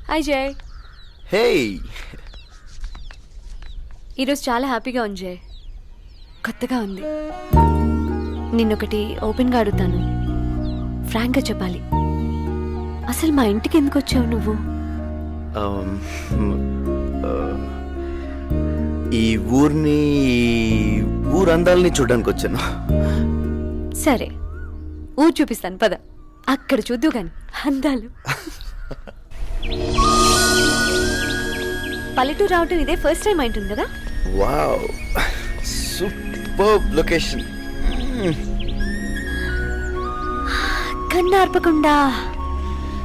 Hi జయ్. హే, ఈరోజు చాలా హ్యాపీగా ఉంది జయ్. కొత్తగా ఉంది. నిన్నొకటి ఓపెన్గా అడుగుతాను, ఫ్రాంక్గా చెప్పాలి. అసలు మా ఇంటికి ఎందుకు వచ్చావు నువ్వు? ఈ ఊరిని ఊరందాలని చూడడానికి వచ్చాను. సరే, ఊరు చూపిస్తాను పద. అక్కడ చూద్దు గాని అందాలు. పల్లెటూరు రావటం ఇదే ఫస్ట్ టైం అయింటుంది కదా? Wow, super location. కన్నార్పకుండా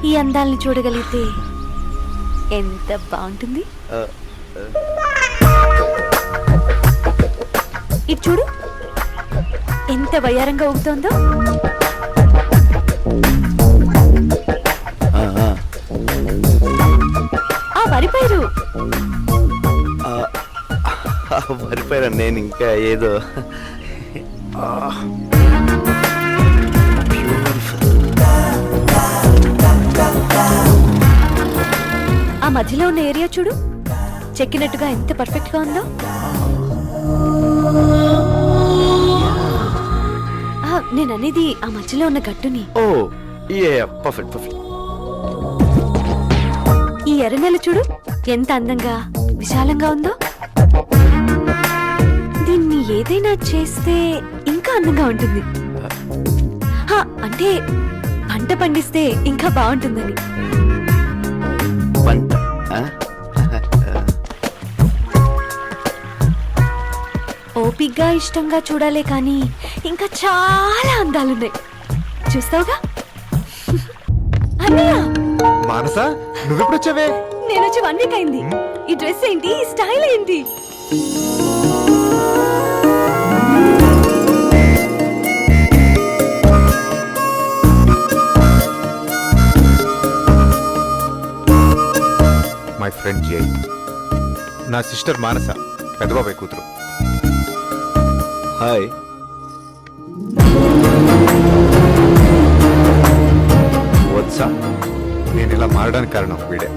ఈ అందాలని చూడగలిగితే ఎంత బాగుంటుంది. ఇది చూడు, ఎంత వయ్యారంగా ఊగుతోందో. ఆ వరిపైరు మరిపోయాను నేను. ఇంకా ఏదో ఆ మధ్యలో ఉన్న ఏరియా చూడు, చెక్కినట్టుగా ఎంత పర్ఫెక్ట్ గా ఉందో. నేను అనేది ఆ మధ్యలో ఉన్న గట్టుని. ఓ పర్ఫెక్ట్ పర్ఫెక్ట్. ఈ ఎర్రనెల చూడు, ఎంత అందంగా విశాలంగా ఉందో. దీన్ని ఏదైనా చేస్తే ఇంకా అందంగా ఉంటుంది. అంటే పంట పండిస్తే ఇంకా బాగుంటుందని. పంట ఓపిగ్గా ఇష్టంగా చూడాలే కానీ ఇంకా చాలా అందాలున్నాయి. చూస్తావుగా? అన్నయ్య, మానస, నువ్వెప్పుడు వచ్చావే? నేను వచ్చి 1 వీక్ అయింది. ఈ డ్రెస్ ఏంటి, ఈ స్టైల్ ఏంటి? మై ఫ్రెండ్ జై, నా సిస్టర్ మానస, పెద్దబాబాయ్ కూతురు. హాయ్. వాట్సా? నేను ఇలా మారడానికి కారణం వీడే.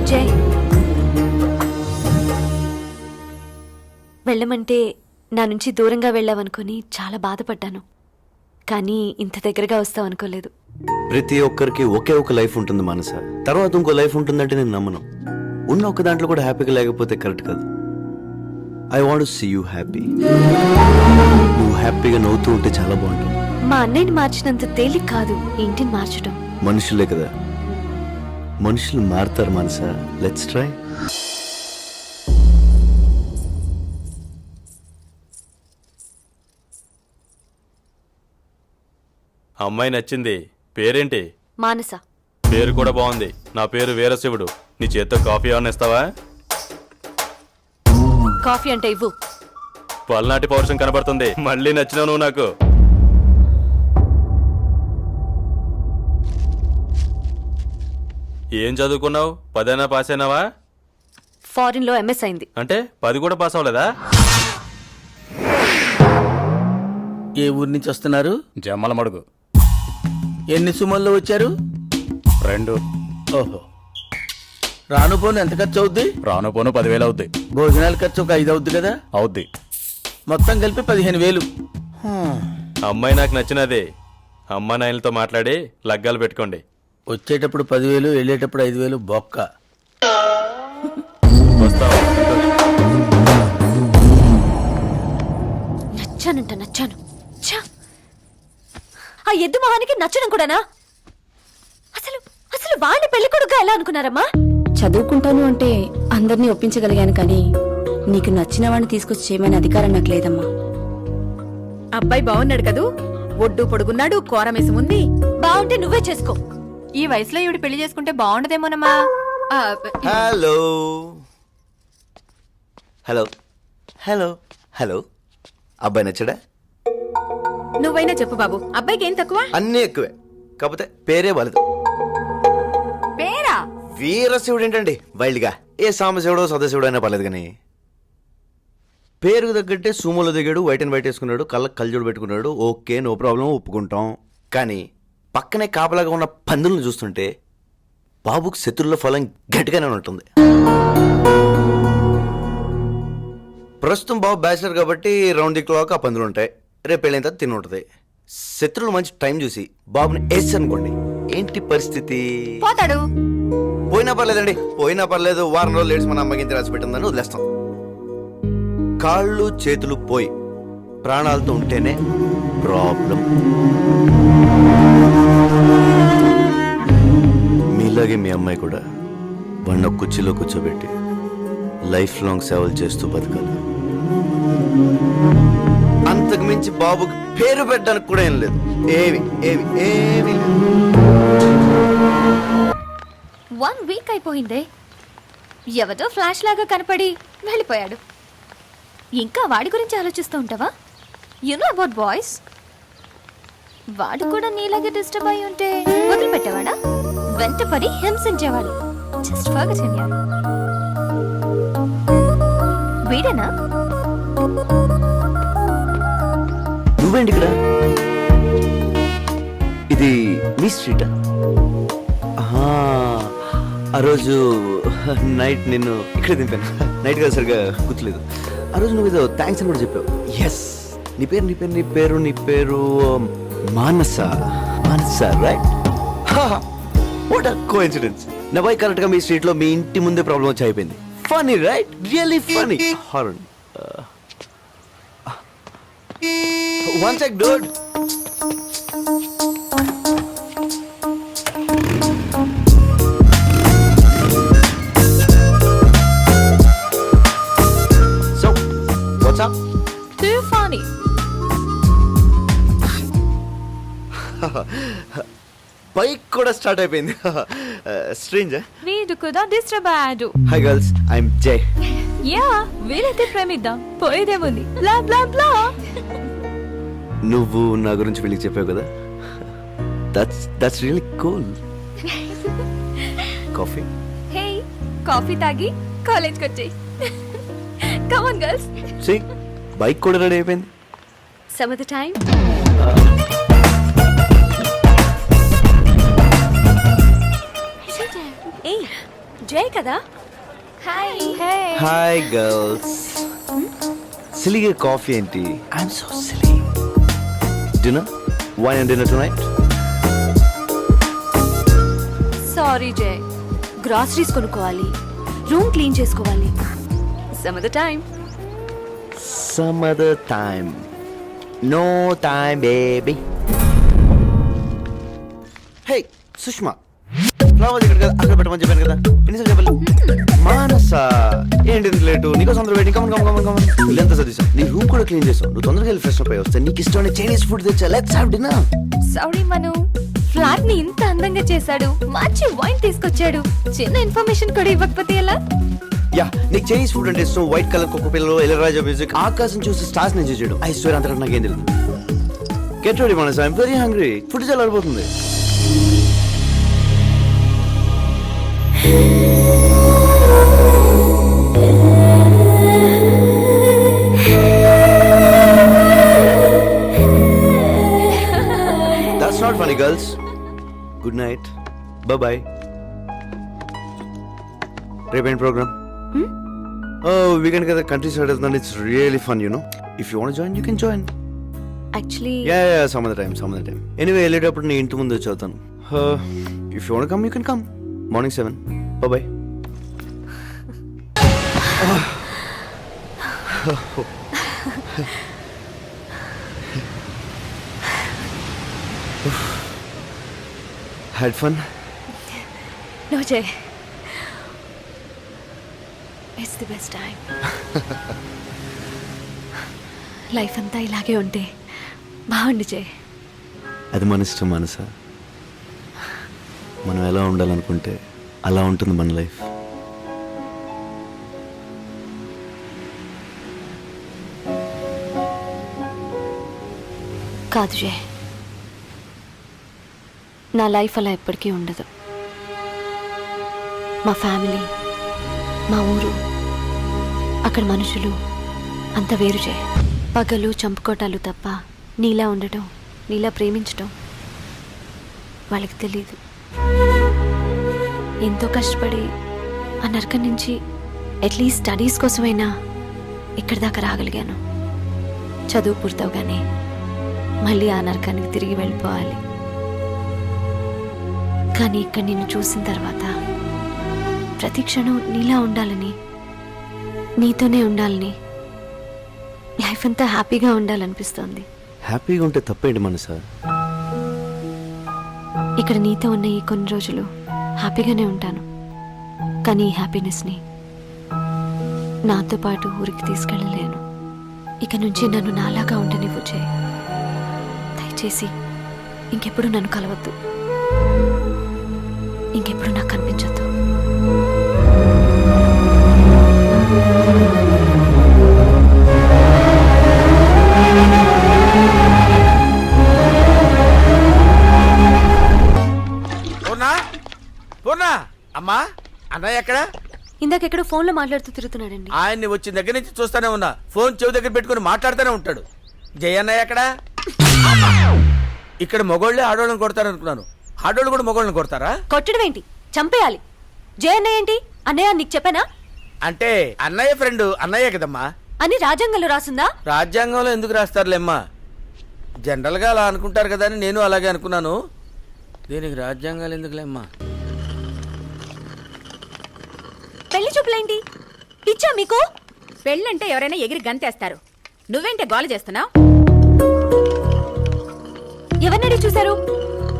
జై, వెళ్ళమంటే నా నుంచి దూరంగా వెళ్ళావనుకొని చాలా బాధపడ్డాను. కానీ ఇంత దగ్గరగా వస్తావు అనుకోలేదు. ప్రతి ఒక్కరికి ఒకే ఒక లైఫ్ ఉంటుంది మనస. తర్వాత ఇంకో లైఫ్ ఉంటుందంటే నేను నమ్మను. ఉన్న ఒక దాంట్లో కూడా హ్యాపీగా లేకపోతే కరెక్ట్ కాదు. I want to see you happy. నువ్వు హ్యాపీగా నవ్వుతూ ఉంటే చాలా బాగుంటుంది. మా అన్నయ్యని మార్చినంత తేలిక కాదు ఈ ఇంటిని మార్చడం. మనుషులే కదా, మనుషులు మారుతారు మనస. Let's try. అమ్మాయి నచ్చింది. పేరేంటి? మానస. పేరు కూడా బాగుంది. నా పేరు వీరశివుడు. నీ చేత్తో కాఫీ ఏమన్నా ఇస్తావా? కాఫీ అంటే ఇవ్వు. పల్నాటి పౌరుషం కనబడుతుంది. మళ్ళీ నచ్చినావు నువ్వు నాకు. ఏం చదువుకున్నావు? 10 పాస్ అయినావా? ఫారిన్ లో ఎంఎస్ అయింది. అంటే 10 కూడా పాస్ అవ్వలేదా? ఏ ఊరి నుంచి వస్తున్నారు? జమ్మల మడుగు. ఎన్ని సుమల్లో వచ్చారు? 2. ఓహో. రాను పోను ఎంత ఖర్చు అవుద్ది? రాను పోను 10,000 అవుద్ది. భోజనాల ఖర్చు ఒక 5 అవుద్ది కదా? అవుద్ది. మొత్తం కలిపి 15,000. అమ్మాయి నాకు నచ్చినదే. అమ్మా నాయనలతో మాట్లాడి లగ్గాలు పెట్టుకోండి. వచ్చేటప్పుడు 10,000, వెళ్ళేటప్పుడు 5,000 బొక్క. వస్తావా? నచ్చానంట, నచ్చాను. ఛ! ఆ ఎద్దు మొహానికి నచ్చడం కూడానా? అసలు అసలు వాడిని పెళ్లి కొడుకుగా ఎలా అనుకున్నారమ్మా? చదువుకుంటాను అంటే అందరినీ ఒప్పించగలిగాను, కానీ నీకు నచ్చిన వాడిని తీసుకొచ్చి చేయమనే అధికారం నాకు లేదమ్మా. అబ్బాయి బాగున్నాడు కదూ? ఒడ్డు పొడుగున్నాడు, కోరమేసం ఉంది. బాగుంటే నువ్వే చేసుకో. ఈ వయసులో ఈవిడ పెళ్లి చేసుకుంటే బాగుండదేమోనమ్మా. Hello hello hello hello. అబ్బాయి నచ్చడా? నువ్వైనా చెప్పు బాబు, అబ్బాయికి ఏం తక్కువ? అన్నీ ఎక్కువే, కాకపోతే పేరే బలదు. పేరా? వీరశివుడు ఏంటండి వైల్డ్గా, ఏ సాంబశివుడో సదాశివుడు అయినా పర్లేదు కానీ పేరుకు తగ్గట్టే సూమోలో దిగాడు, వైట్ అండ్ వైట్ వేసుకున్నాడు, కళ్ళకి కళ్ళజోడు పెట్టుకున్నాడు, ఓకే నో ప్రాబ్లం, ఒప్పుకుంటాం. కానీ పక్కనే కాపలాగా ఉన్న పందులను చూస్తుంటే బాబుకు శత్రువుల ఫలం గట్టిగానే ఉంటుంది. ప్రస్తుతం బాబు బ్యాచిలర్ కాబట్టి రౌండ్ ది క్లాక్ ఆ పందులు ఉంటాయి, రేపు వెళ్ళిన తర్వాత తిని ఉంటుంది. శత్రువులు మంచి టైం చూసి బాబుని వేసి అనుకోండి, ఏంటి పరిస్థితి? పోతాడు. పోయినా పర్లేదండి, పోయినా పర్లేదు, వారం రోజులు లేట్స్ మన అమ్మకి ఇంత రాసి పెట్టిందని వదిలేస్తాం. కాళ్ళు చేతులు పోయి ప్రాణాలతో ఉంటేనే ప్రాబ్లం. మీలాగే మీ అమ్మాయి కూడా వాడిని ఒక కుర్చీలో కూర్చోబెట్టి లైఫ్ లాంగ్ సేవలు చేస్తూ బతకాలి. అంతకు మించి బాబుకి పేరు పెట్టడానికి కూడా ఏం లేదు, ఏమి ఏమి ఏమీ లేదు. 1 వీక్ అయిపోయిందే, ఎవరో ఫ్లాష్ లాగా కనపడి వెళ్ళిపోయాడు. ఇంకా వాడి గురించి ఆలోచిస్తూ ఉంటావా? You know about boys. వాడు కూడా నీలాగే డిస్టర్బ్ అయి ఉంటే వదిలిపెట్టేవాడా? వెంటపడి హింసించేవాడు. జస్ట్ ఫర్గెట్ హిమ్ యార్. వీడేనా? నువ్వేంటి ఇక్కడ? ఇది మీ స్ట్రీటా? ఆ రోజు నైట్ నిన్ను ఇక్కడ దింపాను. నైట్ కాదు, సరిగా గుర్తులేదు. ఆ రోజు నువ్వు ఏదో థ్యాంక్స్ అని కూడా చెప్పావు. ఎస్, నీ పేరు Manasa. Manasa, right? What are coincidence. నా బాయ్ కరెక్ట్ గా మీ స్ట్రీట్ లో మీ ఇంటి ముందే ప్రాబ్లం వచ్చి అయిపోయింది. Funny, right? Really funny. Horn. One sec, dude. So, what's up? Too funny. Bike కూడా స్టార్ట్ అయిపోయింది. స్ట్రేంజ్. వీడు కూడా డిస్టర్బ్ అయ్యాడు. Hi girls, I'm Jai. Yeah, వీలైతే ప్రేమిద్దాం, పోయేదేముంది. బ్లా బ్లా బ్లా. నువ్వు నా గురించి వీళ్ళకి చెప్పావు కదా, that's really cool. Coffee? Hey, coffee తాగి కాలేజ్కి వచ్చేయ్. Come on girls. See, bike కూడా రెడీ అయిపోయింది. Some of the time. ఏ, జై కదా? హాయ్. Hi girls. సిలిగే కాఫీ ఏంటి? I'm so silly. Dinner? Wine and dinner tonight? Sorry Jai, groceries కొనుక్కోవాలి, రూమ్ క్లీన్ చేసుకోవాలి. Some of the time. Some other time. No time, baby. Hey, Sushma, flowers ఇక్కడ కదా, అక్కడ పెట్టమని చెప్పాను కదా, ఎన్నిసార్లు చెప్పాలి? మానస, ఏంటి లేటు? నీకోసం అందరూ వెయిటింగ్. కమన్. ఇల్లంతా చదివాం, నీ రూమ్ కూడా క్లీన్ చేసావు. నువ్వు తొందరగా వెళ్ళి ఫ్రెష్ అప్ అయ్యి వస్తే నీకు ఇష్టమైన చైనీస్ ఫుడ్ తెచ్చా. Let's have dinner. Sorry Manu, flat ని ఇంత అందంగా చేశాడు, మంచి వైన్ తీసుకొచ్చాడు, చిన్న ఇన్ఫర్మేషన్ కూడా ఇవ్వకపోతే ఎలా? యా, నీకు చైనీస్ ఫుడ్ అంటే ఇష్టం. వైట్ కలర్ కుక్క పిల్లలు, ఇళయరాజా మ్యూజిక్, ఆకాశం చూసి స్టార్స్ నుంచి చేయడం. ఐ స్వేర్ అంతకంటే నాకేం తెలియదు. Get ready Manasa, I'm very hungry. Food చాలా అడిపోతుంది. That's not funny, girls. Good night. Bye-bye. రేపేంటి ప్రోగ్రామ్? వీకెండ్ కదా, కంట్రీ సైడ్ వెళ్తున్నాను. It's really fun, you know. If you want join, you can join. Actually yeah, some of the time. Anyway, వెళ్ళేటప్పుడు నీ ఇంటి ముందు వచ్చి వెళ్తాను. If you want come, you can come. Morning 7. Bye-bye. Had fun? No Jai, it's the best time. Life అంతా ఇలాగే ఉంటే బాగుండి జై. అది మన ఇష్టం మనస. మనం ఎలా ఉండాలనుకుంటే అలా ఉంటుంది మన లైఫ్. కాదు జే, నా లైఫ్ అలా ఎప్పటికీ ఉండదు. మా ఫ్యామిలీ, మా ఊరు, అక్కడ మనుషులు అంత వేరు జే. పగలు చంపుకోటాలు తప్ప నీలా ఉండటం, నీలా ప్రేమించటం వాళ్ళకి తెలీదు. ఎంతో కష్టపడి ఆ నరకం నుంచి అట్లీస్ట్ స్టడీస్ కోసమైనా ఇక్కడి దాకా రాగలిగాను. చదువు పూర్తవగానే మళ్ళీ ఆ నరకానికి తిరిగి వెళ్ళిపోవాలి. కానీ ఇక్కడ నిన్ను చూసిన తర్వాత ప్రతి క్షణం నీలా ఉండాలని, నీతోనే ఉండాలని, లైఫ్ అంతా హ్యాపీగా ఉండాలనిపిస్తోంది. హ్యాపీగా ఉంటే తప్పేంటి మనసా? ఇక్కడ నీతో ఉన్న ఈ కొన్ని రోజులు హ్యాపీగానే ఉంటాను. కానీ ఈ హ్యాపీనెస్ని నాతో పాటు ఊరికి తీసుకెళ్ళలేను. ఇక నుంచి నన్ను నాలాగా ఉండనివ్వు జే. దయచేసి ఇంకెప్పుడు నన్ను కలవద్దు, ఇంకెప్పుడు నాకు కనిపించొద్దు. పూర్ణా, పూర్ణా, అమ్మా అన్నయ్య ఎక్కడ? ఇందాకెక్కడో ఫోన్లో మాట్లాడుతూ తిరుగుతున్నాడండి. ఆయన్ని వచ్చిన దగ్గర నుంచి చూస్తానే ఉన్నా. ఫోన్ చెవి దగ్గర పెట్టుకుని మాట్లాడుతూనే ఉంటాడు. జయ అన్నయ్య ఎక్కడ? ఇక్కడ మగోళ్ళే ఆడోళ్ళని కొడతారనుకున్నాను. ఆడోళ్ళు కూడా మగోళ్ళని కొడతారా? కొట్టడం ఏంటి, చంపేయాలి. జే అన్నయ్య ఏంటి? అన్నయ్య నీకు చెప్పానా? అంటే అన్నయ్య ఫ్రెండ్ అన్నయ్య కదమ్మా. అని రాజ్యాంగంలో రాసుందా? రాజ్యాంగంలో ఎందుకు రాస్తారులేమ్మా, జనరల్ గా అలా అనుకుంటారు కదా అని నేను అలాగే అనుకున్నాను. దీనికి రాజ్యాంగాలు ఎందుకులేమ్మా? పెళ్లి చూపులేంటి? పిచ్చా మీకు? పెళ్ళంటే ఎవరైనా ఎగిరి గంతేస్తారు. నువ్వేంటే గోల చేస్తున్నావు? ఎవరినడి చూశారు?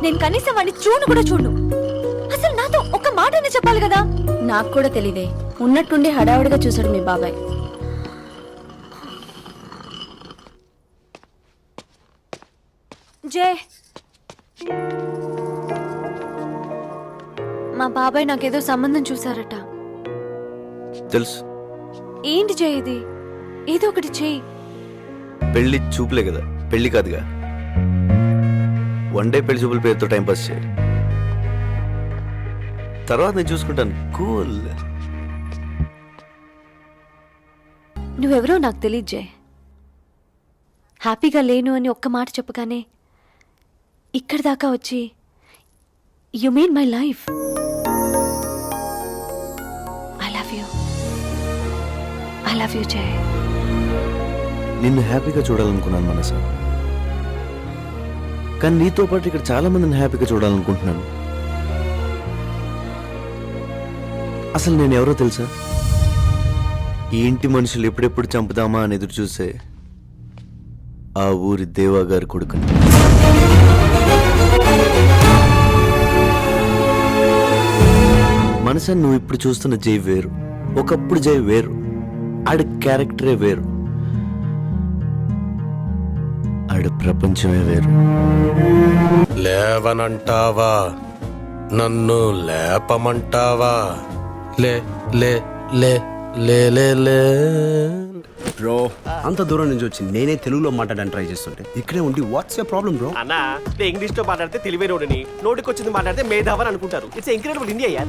నేను కనీసం వాడిని చూడు కూడా చూడు. అసలు నాతో ఒక్క మాటనే చెప్పాలి కదా. నాకు కూడా తెలీదే, ఉన్నట్టుండి హడావుడిగా చూశాడు మీ బాబాయ్. జే, మా బాబాయ్ నాకేదో సంబంధం చూసారట. తెలుసు. ఏంటి జే ఇది? ఏదో ఒకటి చేయి. పెళ్లి చూపులే కదా, పెళ్లి కాదుగా. వన్ డే పెళ్లి చూపుల పేరుతో టైంపాస్ చేయి, తర్వాత నేను చూసుకుంటాను. కూల్. నువ్వెవరో నాకు తెలియదు జే. హ్యాపీగా లేను అని ఒక్క మాట చెప్పగానే ఇక్కడి దాకా వచ్చి you made my life. I love you, I love you Jay. నిన్ను హ్యాపీగా చూడాలనుకున్నాను మనసా, కానీ నీతో పాటు ఇక్కడ చాలా మందిని హ్యాపీగా చూడాలనుకుంటున్నాను. అసలు నేను ఎవరో తెలుసా? ఈ ఇంటి మనుషులు ఎప్పుడెప్పుడు చంపుదామా అని ఎదురు చూసే ఆ ఊరి దేవా గారి కొడుకుని. మనసా, నువ్వు ఇప్పుడు చూస్తున్న జై వేరు, ఒకప్పుడు జై వేరు. ఆడి క్యారెక్టరే వేరు, ఆడి ప్రపంచమే వేరు. లేవనంటావా? నన్ను లేపమంటావా? లే లే లే లే లే లే. బ్రో, అంత దూరం నుంచి వచ్చి నేనే తెలుగులో మాట్లాడడానికి ట్రై చేస్తుంటే ఇక్కడే ఉండి వాట్స్ యువర్ ప్రాబ్లం బ్రో? అన్నా ఇంగ్లీష్ లో మాట్లాడితే తెలివైనోడని, నోటికి వచ్చింది మాట్లాడితే మేధావని అనుకుంటారు. It's incredible India.